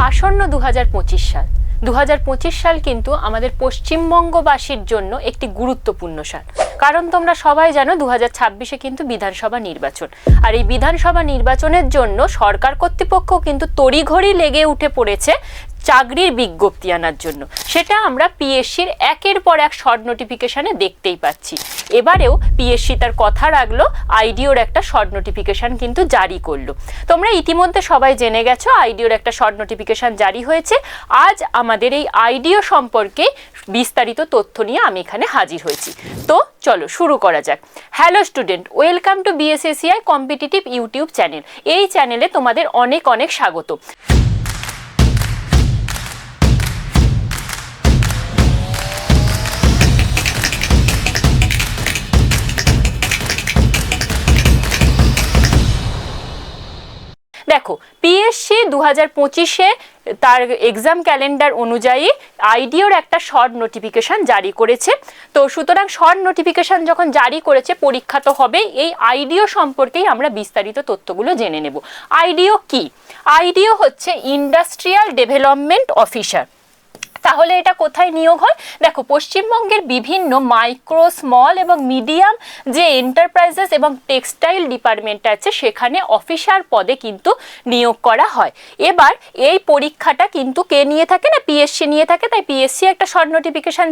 আসন্ন 2025 সাল 2025 সাল কিন্তু আমাদের পশ্চিমবঙ্গবাসীর জন্য একটি গুরুত্বপূর্ণ সাল। কারণ তোমরা সবাই জানো 2026-এ কিন্তু বিধানসভা নির্বাচন, আর এই বিধানসভা নির্বাচনের জন্য সরকার কর্তৃপক্ষ কিন্তু তড়িঘড়ি লেগে উঠে পড়েছে চাকরির বিজ্ঞপ্তি আনার জন্য। সেটা আমরা পিএসসির একের পর এক শর্ট নোটিফিকেশনে দেখতেই পাচ্ছি। এবারেও পিএসসি তার কথা রাখলো, আইডিওর একটা শর্ট নোটিফিকেশন কিন্তু জারি করলো। তোমরা ইতিমধ্যে সবাই জেনে গেছো আইডিওর একটা শর্ট নোটিফিকেশন জারি হয়েছে। আজ আমাদের এই আইডিও সম্পর্কে বিস্তারিত তথ্য নিয়ে আমি এখানে হাজির হয়েছি। তো চলো শুরু করা যাক। Hello student, welcome to BSSEI competitive YouTube channel. এই চ্যানেলে তোমাদের অনেক অনেক স্বাগত। দেখো, পিএসসি 2025-এ তার এক্সাম ক্যালেন্ডার অনুযায়ী আইডিওর একটা শর্ট নোটিফিকেশন জারি করেছে। তো সুতরাং শর্ট নোটিফিকেশন যখন জারি করেছে, পরীক্ষা তো হবেই। এই আইডিও সম্পর্কেই আমরা বিস্তারিত তথ্যগুলো জেনে নেব। আইডিও কি? আইডিও হচ্ছে ইন্ডাস্ট্রিয়াল ডেভেলপমেন্ট অফিসার। তাহলে এটা কোথায় নিয়োগ হয়? দেখো, পশ্চিমবঙ্গের বিভিন্ন মাইক্রো, স্মল এবং মিডিয়াম যে এন্টারপ্রাইজেস এবং টেক্সটাইল ডিপার্টমেন্ট আছে, সেখানে অফিসার পদে কিন্তু নিয়োগ করা হয়। এবার এই পরীক্ষাটা কিন্তু কে নিয়ে থাকে না, পিএসসি নিয়ে থাকে। তাই পিএসসি একটা শর্ট নোটিফিকেশন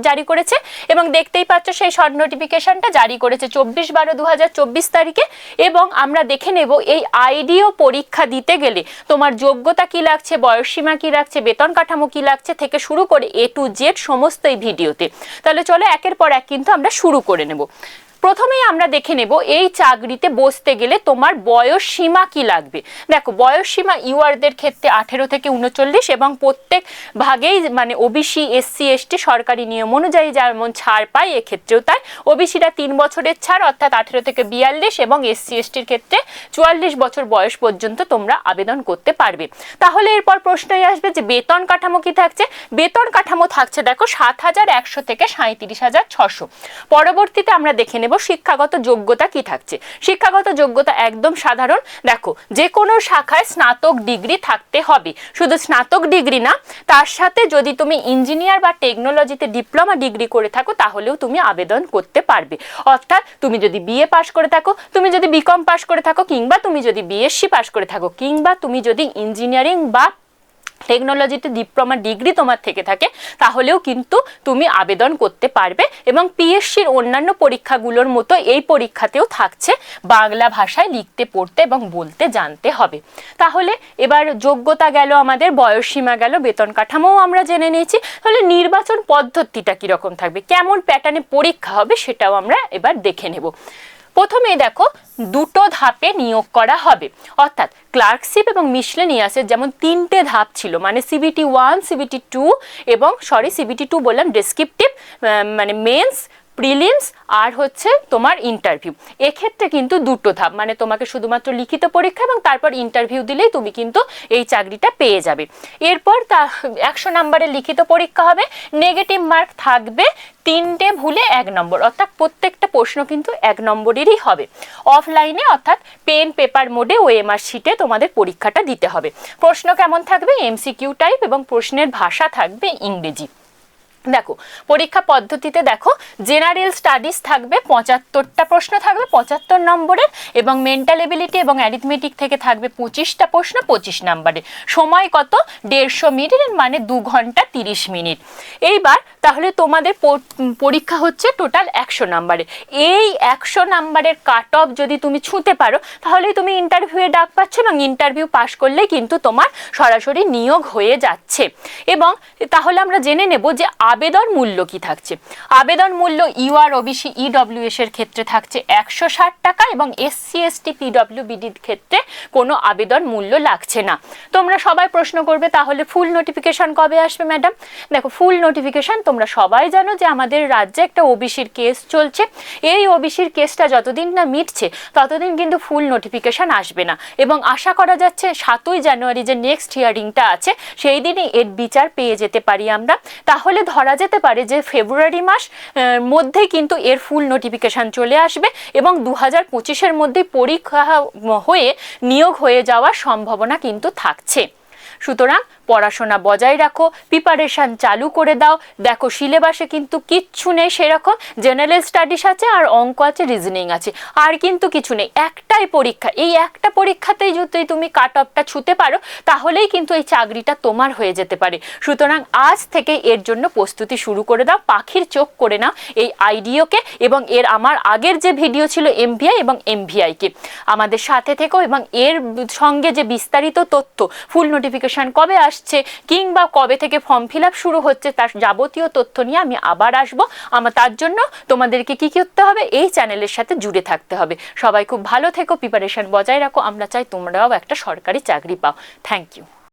জারি করেছে এবং দেখতেই পাচ্ছ সেই শর্ট নোটিফিকেশনটা জারি করেছে 24/12/2024 তারিখে। এবং আমরা দেখে নেব এই আইডিও পরীক্ষা দিতে গেলে তোমার যোগ্যতা কি লাগছে, বয়সসীমা কি লাগছে, বেতন কাঠামো কি লাগছে থেকে শুরু করে A to Z সমস্ত এই ভিডিওতে। তাহলে চলো একের পর এক কিন্তু আমরা শুরু করে নেব। প্রথমেই আমরা দেখে নেব এই চাকরিতে বসতে গেলে তোমার বয়স সীমা কি লাগবে। দেখো, বয়স সীমা ইউআরদের ক্ষেত্রে 18 থেকে 39 এবং প্রত্যেক ভাগেই মানে ওবিসি, এসসি, এসটি সরকারি নিয়ম অনুযায়ী যেমন ছাড় পায়, এক্ষেত্রেও তাই। ওবিসিরা 3 বছরের ছাড় অর্থাৎ 18 থেকে 42 এবং এসসি এসটির ক্ষেত্রে 44 বছর বয়স পর্যন্ত তোমরা আবেদন করতে পারবে। তাহলে এরপর প্রশ্নই আসবে যে বেতন কাঠামো কি থাকছে। বেতন কাঠামো থাকছে দেখো 7,100 থেকে 37,600। পরবর্তীতে আমরা দেখে নেব শিক্ষাগত যোগ্যতা কি থাকছে। শিক্ষাগত যোগ্যতা একদম সাধারণ। দেখো, যে কোনো শাখায় স্নাতক ডিগ্রি থাকতে হবে। শুধু স্নাতক ডিগ্রি না, তার সাথে যদি তুমি ইঞ্জিনিয়ার বা টেকনোলজিতে ডিপ্লোমা ডিগ্রি করে থাকো তাহলেও তুমি আবেদন করতে পারবে। অর্থাৎ তুমি যদি বিএ পাশ করে থাকো, তুমি যদি বিকম পাশ করে থাকো, কিংবা তুমি যদি বিএসসি পাশ করে থাকো, কিংবা তুমি যদি ইঞ্জিনিয়ারিং বা টেকনোলজিতে ডিপ্লোমা ডিগ্রি তোমার থেকে থাকে, তাহলেও কিন্তু তুমি আবেদন করতে পারবে। এবং পিএসসির অন্যান্য পরীক্ষাগুলোর মতো এই পরীক্ষাতেও থাকছে বাংলা ভাষায় লিখতে, পড়তে এবং বলতে জানতে হবে। তাহলে এবার যোগ্যতা গেল, আমাদের বয়সসীমা গেল, বেতন কাঠামোও আমরা জেনে নিয়েছি। তাহলে নির্বাচন পদ্ধতিটা কীরকম থাকবে, কেমন প্যাটার্নে পরীক্ষা হবে, সেটাও আমরা এবার দেখে নেব। প্রথমে দেখো, দুটো ধাপে নিয়োগ করা হবে। অর্থাৎ ক্লার্কশিপ এবং মিসলেনিয়াসের যেমন 3টে ধাপ ছিল, মানে CBT 1, CBT 2 এবং CBT 2 বললাম ডেসক্রিপটিভ, মানে মেন্স, প্রিলিমস আর হচ্ছে তোমার ইন্টারভিউ। এক্ষেত্রে কিন্তু দুটো ধাপ, মানে তোমাকে শুধুমাত্র লিখিত পরীক্ষা এবং তারপর ইন্টারভিউ দিলেই তুমি কিন্তু এই চাকরিটা পেয়ে যাবে। এরপর 100 নম্বরের লিখিত পরীক্ষা হবে। নেগেটিভ মার্ক থাকবে 3টে ভুলে 1 নম্বর, অর্থাৎ প্রত্যেকটা প্রশ্ন কিন্তু 1 নম্বরেরই হবে। অফলাইনে অর্থাৎ পেন পেপার মোডে OMR শিটে তোমাদের পরীক্ষাটা দিতে হবে। প্রশ্ন কেমন থাকবে? MCQ টাইপ এবং প্রশ্নের ভাষা থাকবে ইংরেজি। দেখো, পরীক্ষা পদ্ধতিতে দেখো, জেনারেল স্টাডিজ থাকবে 75টা প্রশ্ন থাকবে 75 নম্বরের, এবং মেন্টাল এবিলিটি এবং অ্যারিথমেটিক থেকে থাকবে 25টা প্রশ্ন 25 নম্বরের। সময় কত? 150 মিনিট, মানে 2 ঘন্টা 30 মিনিট। এইবার তাহলে তোমাদের পরীক্ষা হচ্ছে টোটাল 100 নম্বরের। এই 100 নম্বরের কাট অফ যদি তুমি ছুঁতে পারো তাহলেই তুমি ইন্টারভিউয়ে ডাক পাচ্ছ, এবং ইন্টারভিউ পাস করলেই কিন্তু তোমার সরাসরি নিয়োগ হয়ে যাচ্ছে। এবং তাহলে আমরা জেনে নেব যে আবেদন মূল্য কি থাকছে। আবেদন মূল্য ইউআর, ওবিসি, ইডব্লিউএস এর ক্ষেত্রে থাকছে 160 টাকা এবং এসসি, এসটি, পিডব্লিউবিডির ক্ষেত্রে কোনো আবেদন মূল্য লাগছে না। তোমরা সবাই প্রশ্ন করবে তাহলে ফুল নোটিফিকেশন কবে আসবে ম্যাডাম? দেখো, ফুল নোটিফিকেশন তোমরা সবাই জানো যে আমাদের রাজ্যে একটা ওবিসির কেস চলছে। এই ওবিসির কেসটা যতদিন না মিটছে ততদিন কিন্তু ফুল নোটিফিকেশন আসবে না, এবং আশা করা যাচ্ছে 7ই জানুয়ারি যে নেক্সট হিয়ারিংটা আছে সেই দিনই এর বিচার পেয়ে যেতে পারি আমরা। তাহলে ধরা যেতে পারে যে ফেব্রুয়ারি মাস মধ্যে কিন্তু এর ফুল নোটিফিকেশন চলে আসবে এবং 2025-এর মধ্যে পরীক্ষা হয়ে নিয়োগ হয়ে যাওয়ার সম্ভাবনা কিন্তু থাকছে। সুতরাং পড়াশোনা বজায় রাখো, প্রিপারেশান চালু করে দাও। দেখো সিলেবাসে কিন্তু কিচ্ছু নেই সেরকম, জেনারেল স্টাডিজ আছে আর অঙ্ক আছে, রিজনিং আছে, আর কিন্তু কিছু নেই। একটাই পরীক্ষা, এই একটা পরীক্ষাতেই যদি তুমি কাট অফটা ছুঁতে পারো তাহলেই কিন্তু এই চাকরিটা তোমার হয়ে যেতে পারে। সুতরাং আজ থেকে এর জন্য প্রস্তুতি শুরু করে দাও, পাখির চোখ করে নাও এই আইডিওকে এবং আমার আগের যে ভিডিও ছিল এমভিআই এবং এমভিআইকে। আমাদের সাথে থেকো এবং এর সঙ্গে যে বিস্তারিত তথ্য, ফুল নোটিফিকেশান কবে আসছে কিংবা কবে থেকে ফর্ম ফিল আপ শুরু হচ্ছে, তার যাবতীয় তথ্য নিয়ে আমি আবার আসবো। তার জন্য তোমাদেরকে কি করতে হবে, এই চ্যানেলের সাথে জুড়ে থাকতে হবে। সবাই খুব ভালো থেকো, প্রিপারেশন বজায় রাখো। আমরা চাই তোমরাও একটা সরকারি চাকরি পাও। Thank you.